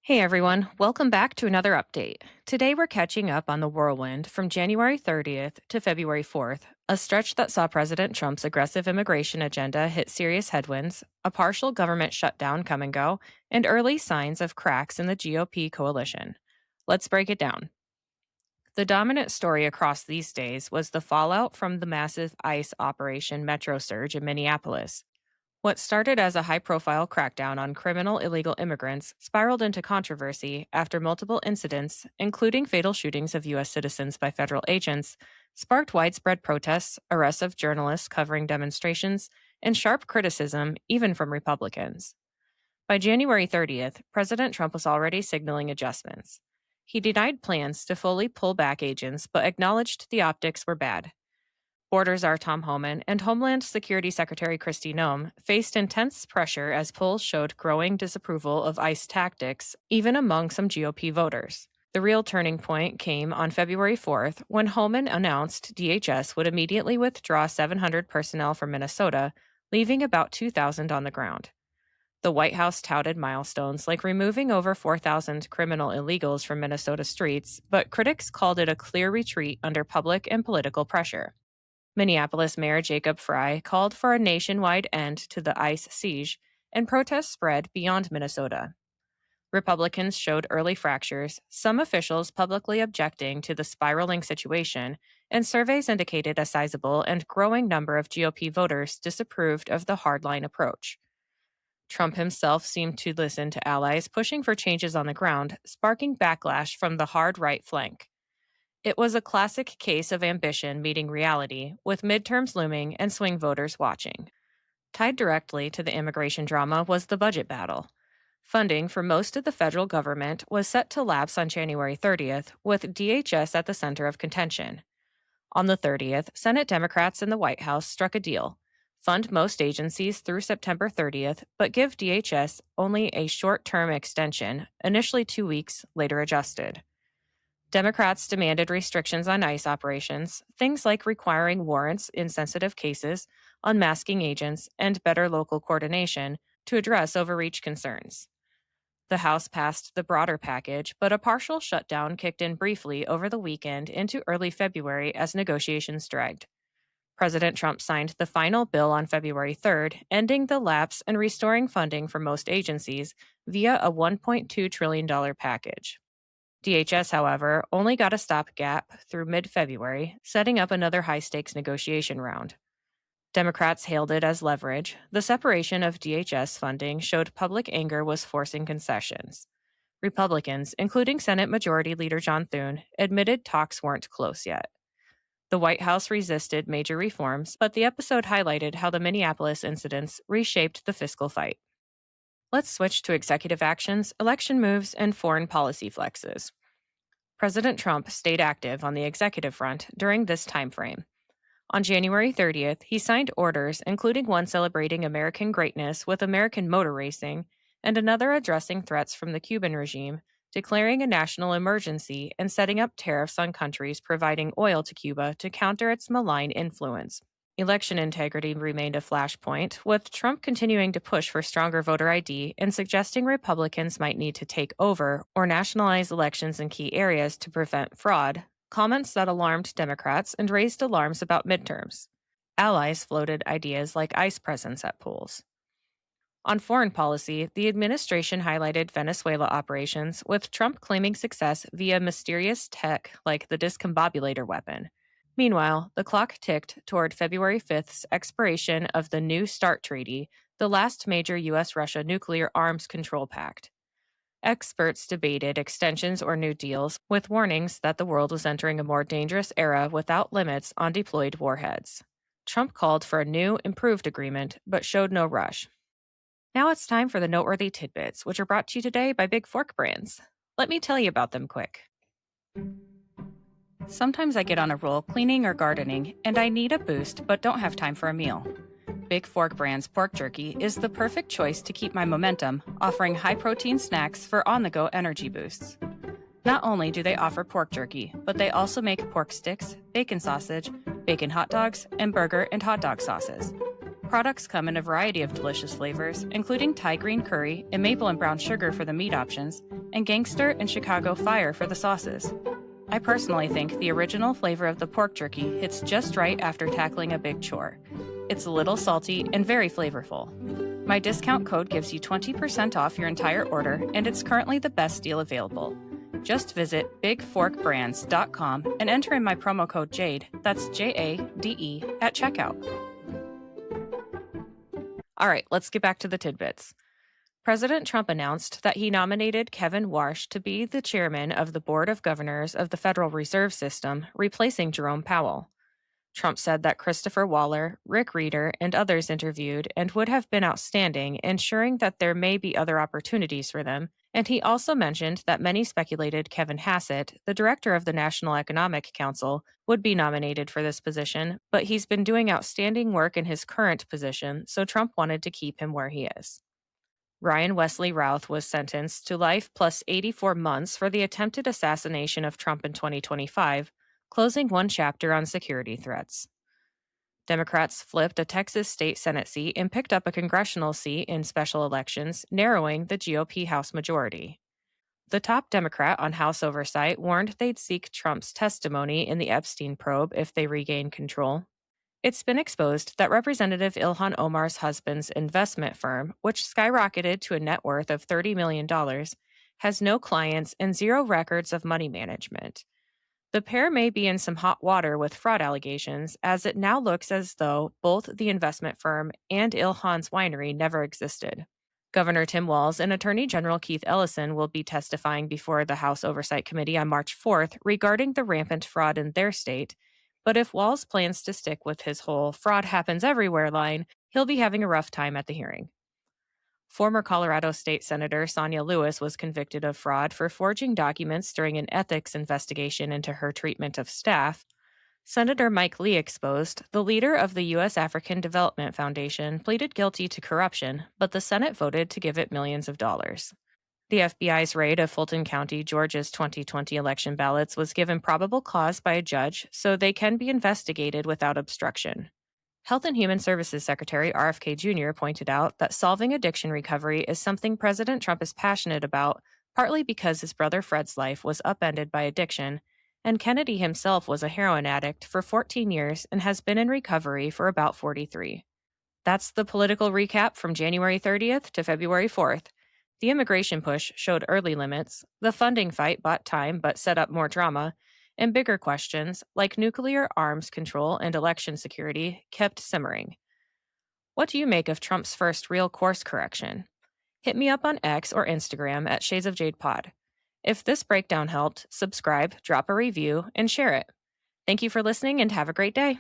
Hey everyone, welcome back to another update. Today we're catching up on the whirlwind from January 30th to February 4th, a stretch that saw President Trump's aggressive immigration agenda hit serious headwinds, a partial government shutdown come and go, and early signs of cracks in the GOP coalition. Let's break it down. The dominant story across these days was the fallout from the massive ICE Operation Metro Surge in Minneapolis. What started as a high profile crackdown on criminal illegal immigrants spiraled into controversy after multiple incidents, including fatal shootings of U.S. citizens by federal agents, sparked widespread protests, arrests of journalists covering demonstrations, and sharp criticism, even from Republicans. By January 30th, President Trump was already signaling adjustments. He denied plans to fully pull back agents, but acknowledged the optics were bad. Border Czar Tom Homan and Homeland Security Secretary Kristi Noem faced intense pressure as polls showed growing disapproval of ICE tactics, even among some GOP voters. The real turning point came on February 4th when Homan announced DHS would immediately withdraw 700 personnel from Minnesota, leaving about 2,000 on the ground. The White House touted milestones like removing over 4,000 criminal illegals from Minnesota streets, but critics called it a clear retreat under public and political pressure. Minneapolis Mayor Jacob Frey called for a nationwide end to the ICE siege, and protests spread beyond Minnesota. Republicans showed early fractures, some officials publicly objecting to the spiraling situation, and surveys indicated a sizable and growing number of GOP voters disapproved of the hardline approach. Trump himself seemed to listen to allies pushing for changes on the ground, sparking backlash from the hard right flank. It was a classic case of ambition meeting reality, with midterms looming and swing voters watching. Tied directly to the immigration drama was the budget battle. Funding for most of the federal government was set to lapse on January 30th, with DHS at the center of contention. On the 30th, Senate Democrats in the White House struck a deal: fund most agencies through September 30th, but give DHS only a short-term extension, initially 2 weeks, later adjusted. Democrats demanded restrictions on ICE operations, things like requiring warrants in sensitive cases, unmasking agents, and better local coordination to address overreach concerns. The House passed the broader package, but a partial shutdown kicked in briefly over the weekend into early February as negotiations dragged. President Trump signed the final bill on February 3rd, ending the lapse and restoring funding for most agencies via a $1.2 trillion package. DHS, however, only got a stopgap through mid-February, setting up another high-stakes negotiation round. Democrats hailed it as leverage. The separation of DHS funding showed public anger was forcing concessions. Republicans, including Senate Majority Leader John Thune, admitted talks weren't close yet. The White House resisted major reforms, but the episode highlighted how the Minneapolis incidents reshaped the fiscal fight. Let's switch to executive actions, election moves, and foreign policy flexes. President Trump stayed active on the executive front during this time frame. On January 30th, he signed orders, including one celebrating American greatness with American motor racing, and another addressing threats from the Cuban regime, declaring a national emergency and setting up tariffs on countries providing oil to Cuba to counter its malign influence. Election integrity remained a flashpoint, with Trump continuing to push for stronger voter ID and suggesting Republicans might need to take over or nationalize elections in key areas to prevent fraud, comments that alarmed Democrats and raised alarms about midterms. Allies floated ideas like ICE presence at polls. On foreign policy, the administration highlighted Venezuela operations, with Trump claiming success via mysterious tech like the discombobulator weapon. Meanwhile, the clock ticked toward February 5th's expiration of the New START Treaty, the last major U.S.-Russia nuclear arms control pact. Experts debated extensions or new deals, with warnings that the world was entering a more dangerous era without limits on deployed warheads. Trump called for a new, improved agreement, but showed no rush. Now it's time for the noteworthy tidbits, which are brought to you today by Big Fork Brands. Let me tell you about them quick. Sometimes I get on a roll cleaning or gardening, and I need a boost but don't have time for a meal. Big Fork Brand's pork jerky is the perfect choice to keep my momentum, offering high-protein snacks for on-the-go energy boosts. Not only do they offer pork jerky, but they also make pork sticks, bacon sausage, bacon hot dogs, and burger and hot dog sauces. Products come in a variety of delicious flavors, including Thai green curry and maple and brown sugar for the meat options, and gangster and Chicago fire for the sauces. I personally think the original flavor of the pork jerky hits just right after tackling a big chore. It's a little salty and very flavorful. My discount code gives you 20% off your entire order, and it's currently the best deal available. Just visit bigforkbrands.com and enter in my promo code JADE, that's JADE, at checkout. All right, let's get back to the tidbits. President Trump announced that he nominated Kevin Warsh to be the chairman of the Board of Governors of the Federal Reserve System, replacing Jerome Powell. Trump said that Christopher Waller, Rick Reeder, and others interviewed and would have been outstanding, ensuring that there may be other opportunities for them. And he also mentioned that many speculated Kevin Hassett, the director of the National Economic Council, would be nominated for this position, but he's been doing outstanding work in his current position, so Trump wanted to keep him where he is. Ryan Wesley Routh was sentenced to life plus 84 months for the attempted assassination of Trump in 2025, closing one chapter on security threats. Democrats flipped a Texas state Senate seat and picked up a congressional seat in special elections, narrowing the GOP House majority. The top Democrat on House oversight warned they'd seek Trump's testimony in the Epstein probe if they regain control. It's been exposed that Representative Ilhan Omar's husband's investment firm, which skyrocketed to a net worth of $30 million, has no clients and zero records of money management. The pair may be in some hot water with fraud allegations, as it now looks as though both the investment firm and Ilhan's winery never existed. Governor Tim Walz and Attorney General Keith Ellison will be testifying before the House Oversight Committee on March 4th regarding the rampant fraud in their state. But if Walz plans to stick with his whole fraud happens everywhere line, he'll be having a rough time at the hearing. Former Colorado State Senator Sonia Lewis was convicted of fraud for forging documents during an ethics investigation into her treatment of staff. Senator Mike Lee exposed the leader of the U.S. African Development Foundation pleaded guilty to corruption, but the Senate voted to give it millions of dollars. The FBI's raid of Fulton County, Georgia's 2020 election ballots was given probable cause by a judge, so they can be investigated without obstruction. Health and Human Services Secretary RFK Jr. pointed out that solving addiction recovery is something President Trump is passionate about, partly because his brother Fred's life was upended by addiction, and Kennedy himself was a heroin addict for 14 years and has been in recovery for about 43. That's the political recap from January 30th to February 4th. The immigration push showed early limits, the funding fight bought time but set up more drama, and bigger questions, like nuclear arms control and election security, kept simmering. What do you make of Trump's first real course correction? Hit me up on X or Instagram at Shades of Jade Pod. If this breakdown helped, subscribe, drop a review, and share it. Thank you for listening and have a great day.